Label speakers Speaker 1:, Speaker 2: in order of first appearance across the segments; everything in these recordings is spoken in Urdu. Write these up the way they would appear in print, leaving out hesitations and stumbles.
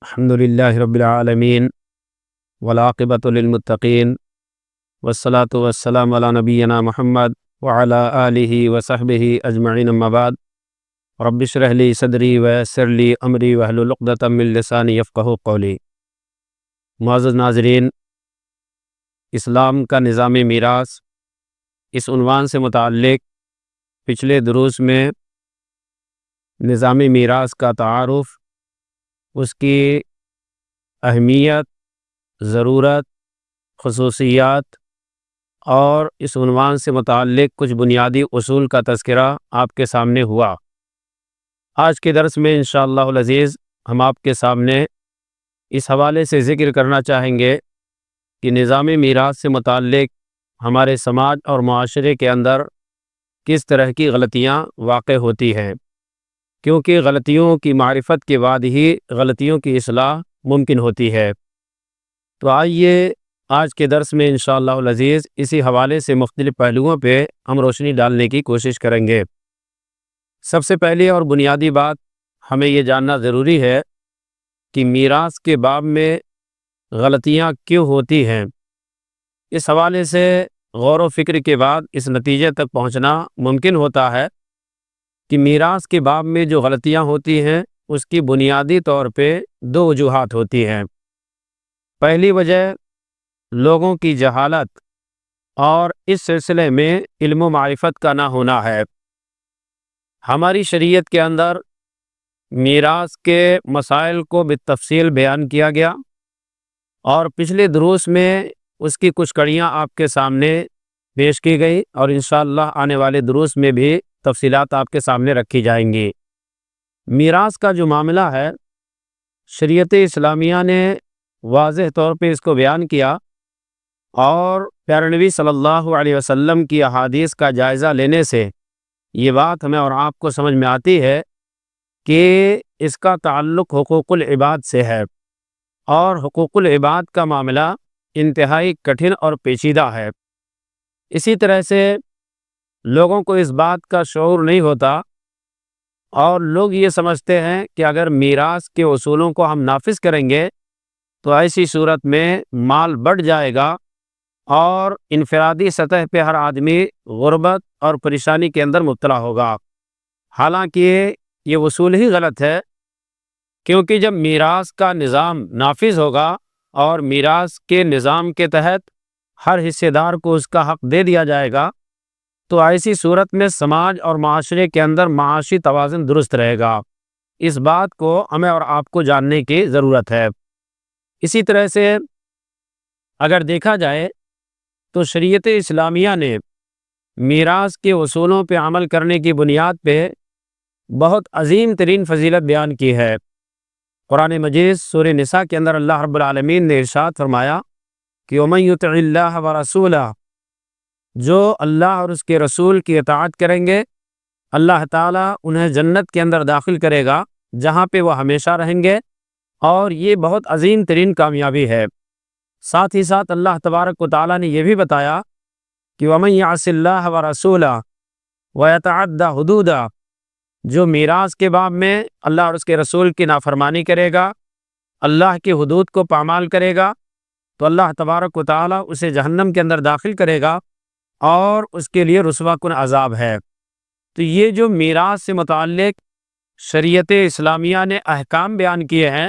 Speaker 1: الحمد للہ رب العالمین والعاقبۃ للمتقین والصلاة والسلام علی نبینا محمد وعلی آلہ وصحبہ اجمعین، اما بعد۔ رب اشرح لی صدری ویسر لی امری واحلل عقدۃ من لسانی یفقہوا قولی۔ معزز ناظرین، اسلام کا نظام میراث، اس عنوان سے متعلق پچھلے دروس میں نظام میراث کا تعارف، اس کی اہمیت، ضرورت، خصوصیات اور اس عنوان سے متعلق کچھ بنیادی اصول کا تذکرہ آپ کے سامنے ہوا۔ آج کے درس میں انشاءاللہ العزیز ہم آپ کے سامنے اس حوالے سے ذکر کرنا چاہیں گے کہ نظام میراث سے متعلق ہمارے سماج اور معاشرے کے اندر کس طرح کی غلطیاں واقع ہوتی ہیں، کیونکہ غلطیوں کی معرفت کے بعد ہی غلطیوں کی اصلاح ممکن ہوتی ہے۔ تو آئیے آج کے درس میں انشاءاللہ العزیز اسی حوالے سے مختلف پہلوؤں پہ ہم روشنی ڈالنے کی کوشش کریں گے۔ سب سے پہلی اور بنیادی بات ہمیں یہ جاننا ضروری ہے کہ میراث کے باب میں غلطیاں کیوں ہوتی ہیں۔ اس حوالے سے غور و فکر کے بعد اس نتیجے تک پہنچنا ممکن ہوتا ہے کہ میراث کے باب میں جو غلطیاں ہوتی ہیں اس کی بنیادی طور پہ دو وجوہات ہوتی ہیں۔ پہلی وجہ لوگوں کی جہالت اور اس سلسلے میں علم و معرفت کا نہ ہونا ہے۔ ہماری شریعت کے اندر میراث کے مسائل کو بالتفصیل بیان کیا گیا، اور پچھلے دروس میں اس کی کچھ کڑیاں آپ کے سامنے پیش کی گئی، اور انشاءاللہ آنے والے دروس میں بھی تفصیلات آپ کے سامنے رکھی جائیں گی۔ میراث کا جو معاملہ ہے، شریعت اسلامیہ نے واضح طور پہ اس کو بیان کیا، اور پیارے نبی صلی اللہ علیہ وسلم کی احادیث کا جائزہ لینے سے یہ بات ہمیں اور آپ کو سمجھ میں آتی ہے کہ اس کا تعلق حقوق العباد سے ہے، اور حقوق العباد کا معاملہ انتہائی کٹھن اور پیچیدہ ہے۔ اسی طرح سے لوگوں کو اس بات کا شعور نہیں ہوتا، اور لوگ یہ سمجھتے ہیں کہ اگر میراث کے اصولوں کو ہم نافذ کریں گے تو ایسی صورت میں مال بڑھ جائے گا، اور انفرادی سطح پہ ہر آدمی غربت اور پریشانی کے اندر مبتلا ہوگا۔ حالانکہ یہ اصول ہی غلط ہے، کیونکہ جب میراث کا نظام نافذ ہوگا اور میراث کے نظام کے تحت ہر حصے دار کو اس کا حق دے دیا جائے گا، تو ایسی صورت میں سماج اور معاشرے کے اندر معاشی توازن درست رہے گا۔ اس بات کو ہمیں اور آپ کو جاننے کی ضرورت ہے۔ اسی طرح سے اگر دیکھا جائے تو شریعت اسلامیہ نے میراث کے اصولوں پہ عمل کرنے کی بنیاد پہ بہت عظیم ترین فضیلت بیان کی ہے۔ قرآن مجید سورہ نساء کے اندر اللہ رب العالمین نے ارشاد فرمایا کہ وَمَن يُطِعِ اللَّهَ وَرَسُولَهُ، جو اللہ اور اس کے رسول کی اطاعت کریں گے، اللہ تعالیٰ انہیں جنت کے اندر داخل کرے گا جہاں پہ وہ ہمیشہ رہیں گے، اور یہ بہت عظیم ترین کامیابی ہے۔ ساتھ ہی ساتھ اللہ تبارک و تعالیٰ نے یہ بھی بتایا کہ وَمَن يَعْصِ اللَّهَ وَرَسُولَهُ وَيَتَعَدَّ حُدُودَهُ، جو میراث کے باب میں اللہ اور اس کے رسول کی نافرمانی کرے گا، اللہ کی حدود کو پامال کرے گا، تو اللہ تبارک و تعالیٰ اسے جہنم کے اندر داخل کرے گا، اور اس کے لیے رسوا کن عذاب ہے۔ تو یہ جو میراث سے متعلق شریعت اسلامیہ نے احکام بیان کیے ہیں،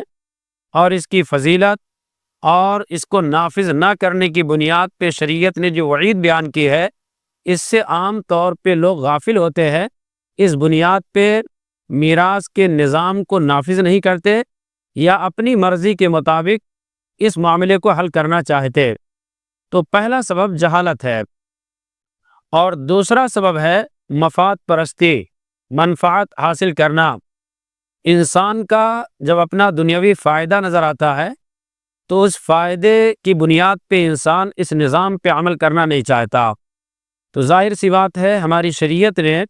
Speaker 1: اور اس کی فضیلت اور اس کو نافذ نہ کرنے کی بنیاد پہ شریعت نے جو وعید بیان کی ہے، اس سے عام طور پہ لوگ غافل ہوتے ہیں، اس بنیاد پہ میراث کے نظام کو نافذ نہیں کرتے، یا اپنی مرضی کے مطابق اس معاملے کو حل کرنا چاہتے۔ تو پہلا سبب جہالت ہے، اور دوسرا سبب ہے مفاد پرستی، منفعت حاصل کرنا۔ انسان کا جب اپنا دنیاوی فائدہ نظر آتا ہے تو اس فائدے کی بنیاد پہ انسان اس نظام پہ عمل کرنا نہیں چاہتا۔ تو ظاہر سی بات ہے ہماری شریعت نے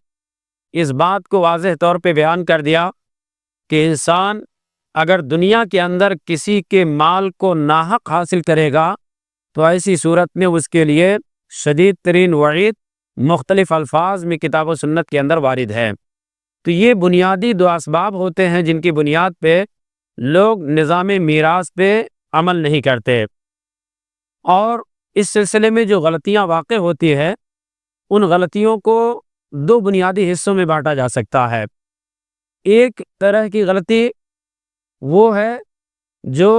Speaker 1: اس بات کو واضح طور پہ بیان کر دیا کہ انسان اگر دنیا کے اندر کسی کے مال کو ناحق حاصل کرے گا تو ایسی صورت میں اس کے لیے شدید ترین وعید مختلف الفاظ میں کتاب و سنت کے اندر وارد ہے۔ تو یہ بنیادی دو اسباب ہوتے ہیں جن کی بنیاد پہ لوگ نظام میراث پہ عمل نہیں کرتے، اور اس سلسلے میں جو غلطیاں واقع ہوتی ہے ان غلطیوں کو دو بنیادی حصوں میں بانٹا جا سکتا ہے۔ ایک طرح کی غلطی وہ ہے جو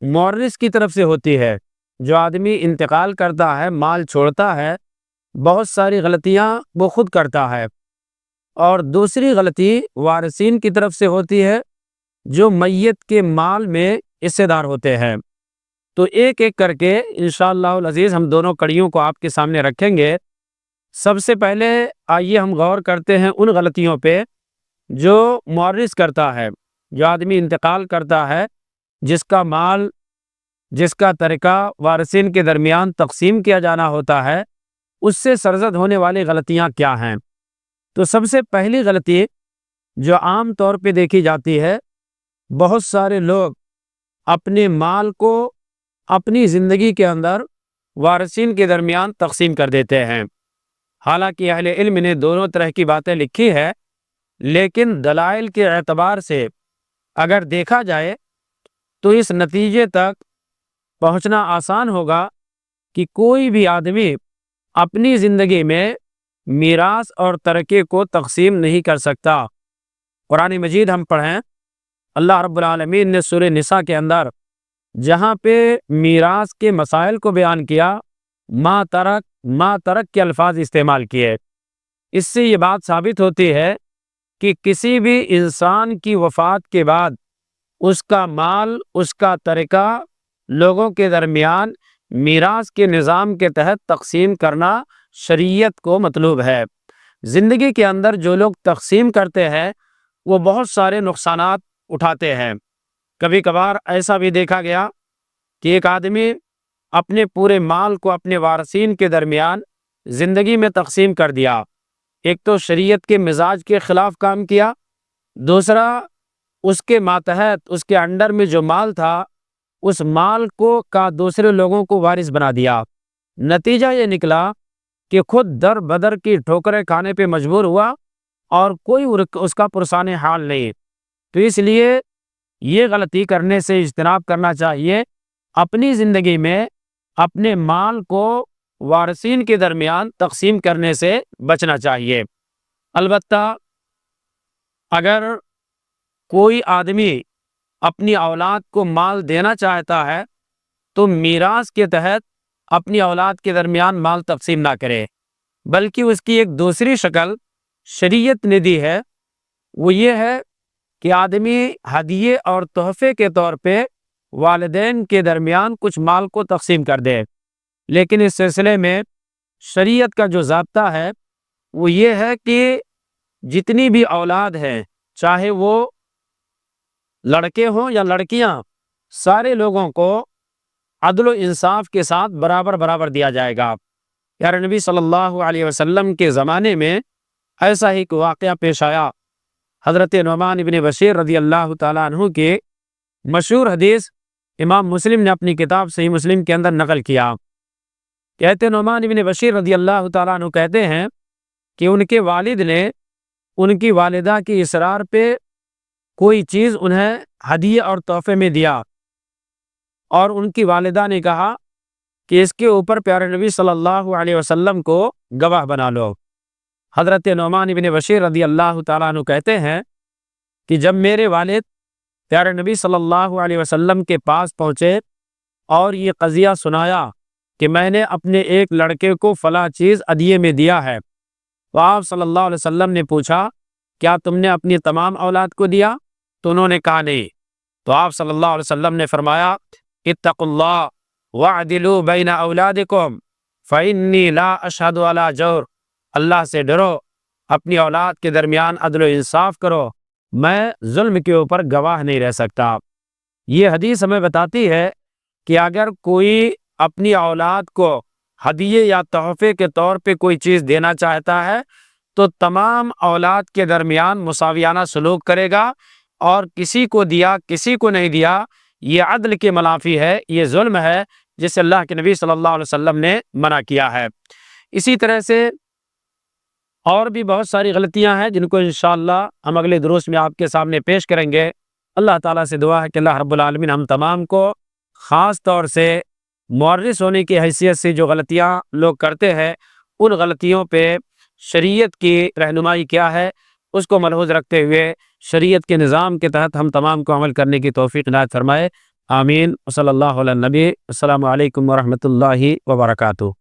Speaker 1: مورث کی طرف سے ہوتی ہے، جو آدمی انتقال کرتا ہے، مال چھوڑتا ہے، بہت ساری غلطیاں وہ خود کرتا ہے، اور دوسری غلطی وارثین کی طرف سے ہوتی ہے جو میت کے مال میں حصے دار ہوتے ہیں۔ تو ایک ایک کر کے انشاءاللہ العزیز ہم دونوں کڑیوں کو آپ کے سامنے رکھیں گے۔ سب سے پہلے آئیے ہم غور کرتے ہیں ان غلطیوں پہ جو مورث کرتا ہے، جو آدمی انتقال کرتا ہے، جس کا مال، جس کا ترکہ وارثین کے درمیان تقسیم کیا جانا ہوتا ہے، اس سے سرزد ہونے والی غلطیاں کیا ہیں۔ تو سب سے پہلی غلطی جو عام طور پہ دیکھی جاتی ہے، بہت سارے لوگ اپنے مال کو اپنی زندگی کے اندر وارثین کے درمیان تقسیم کر دیتے ہیں۔ حالانکہ اہل علم نے دونوں طرح کی باتیں لکھی ہے، لیکن دلائل کے اعتبار سے اگر دیکھا جائے تو اس نتیجے تک پہنچنا آسان ہوگا کہ کوئی بھی آدمی اپنی زندگی میں میراث اور ترکے کو تقسیم نہیں کر سکتا۔ قرآن مجید ہم پڑھیں، اللہ رب العالمین نے سورہ نساء کے اندر جہاں پہ میراث کے مسائل کو بیان کیا، ما ترک کے الفاظ استعمال کیے۔ اس سے یہ بات ثابت ہوتی ہے کہ کسی بھی انسان کی وفات کے بعد اس کا مال، اس کا ترکہ لوگوں کے درمیان میراث کے نظام کے تحت تقسیم کرنا شریعت کو مطلوب ہے۔ زندگی کے اندر جو لوگ تقسیم کرتے ہیں وہ بہت سارے نقصانات اٹھاتے ہیں۔ کبھی کبھار ایسا بھی دیکھا گیا کہ ایک آدمی اپنے پورے مال کو اپنے وارثین کے درمیان زندگی میں تقسیم کر دیا۔ ایک تو شریعت کے مزاج کے خلاف کام کیا، دوسرا اس کے ماتحت، اس کے انڈر میں جو مال تھا اس مال کو کا دوسرے لوگوں کو وارث بنا دیا۔ نتیجہ یہ نکلا کہ خود در بدر کی ٹھوکریں کھانے پہ مجبور ہوا اور کوئی اس کا پرسان حال نہیں۔ تو اس لیے یہ غلطی کرنے سے اجتناب کرنا چاہیے، اپنی زندگی میں اپنے مال کو وارثین کے درمیان تقسیم کرنے سے بچنا چاہیے۔ البتہ اگر کوئی آدمی اپنی اولاد کو مال دینا چاہتا ہے تو میراث کے تحت اپنی اولاد کے درمیان مال تقسیم نہ کرے، بلکہ اس کی ایک دوسری شکل شریعت نے دی ہے، وہ یہ ہے کہ آدمی ہدیے اور تحفے کے طور پہ والدین کے درمیان کچھ مال کو تقسیم کر دے۔ لیکن اس سلسلے میں شریعت کا جو ضابطہ ہے وہ یہ ہے کہ جتنی بھی اولاد ہیں، چاہے وہ لڑکے ہوں یا لڑکیاں، سارے لوگوں کو عدل و انصاف کے ساتھ برابر دیا جائے گا۔ پیارے نبی صلی اللہ علیہ وسلم کے زمانے میں ایسا ہی ایک واقعہ پیش آیا۔ حضرت نعمان بن بشیر رضی اللہ تعالیٰ عنہ کی مشہور حدیث امام مسلم نے اپنی کتاب صحیح مسلم کے اندر نقل کیا۔ کہتے نعمان بن بشیر رضی اللہ تعالیٰ عنہ کہتے ہیں کہ ان کے والد نے ان کی والدہ کی اصرار پہ کوئی چیز انہیں ہدیہ اور تحفے میں دیا، اور ان کی والدہ نے کہا کہ اس کے اوپر پیارے نبی صلی اللہ علیہ وسلم کو گواہ بنا لو۔ حضرت نعمان بن بشیر رضی اللہ تعالیٰ عنہ کہتے ہیں کہ جب میرے والد پیارے نبی صلی اللہ علیہ وسلم کے پاس پہنچے اور یہ قضیہ سنایا کہ میں نے اپنے ایک لڑکے کو فلاں چیز ہدیے میں دیا ہے، تو آپ صلی اللہ علیہ وسلم نے پوچھا کیا تم نے اپنی تمام اولاد کو دیا؟ تو انہوں نے کہا نہیں۔ تو آپ صلی اللہ علیہ وسلم نے فرمایا اتقوا اللہ واعدلوا بین اولادکم فانی لا اشہد علی جور، اللہ سے ڈرو، اپنی اولاد کے درمیان عدل و انصاف کرو، میں ظلم کے اوپر گواہ نہیں رہ سکتا۔ یہ حدیث ہمیں بتاتی ہے کہ اگر کوئی اپنی اولاد کو ہدیے یا تحفے کے طور پہ کوئی چیز دینا چاہتا ہے تو تمام اولاد کے درمیان مساویانہ سلوک کرے گا، اور کسی کو دیا کسی کو نہیں دیا یہ عدل کے منافی ہے، یہ ظلم ہے جسے اللہ کے نبی صلی اللہ علیہ وسلم نے منع کیا ہے۔ اسی طرح سے اور بھی بہت ساری غلطیاں ہیں جن کو انشاءاللہ ہم اگلے دروس میں آپ کے سامنے پیش کریں گے۔ اللہ تعالیٰ سے دعا ہے کہ اللہ رب العالمین ہم تمام کو خاص طور سے مورث ہونے کی حیثیت سے جو غلطیاں لوگ کرتے ہیں ان غلطیوں پہ شریعت کی رہنمائی کیا ہے اس کو ملحوظ رکھتے ہوئے شریعت کے نظام کے تحت ہم تمام کو عمل کرنے کی توفیق عنایت فرمائے. آمین. صلی اللہ علیہ نبی. السلام علیکم ورحمۃ اللہ وبرکاتہ.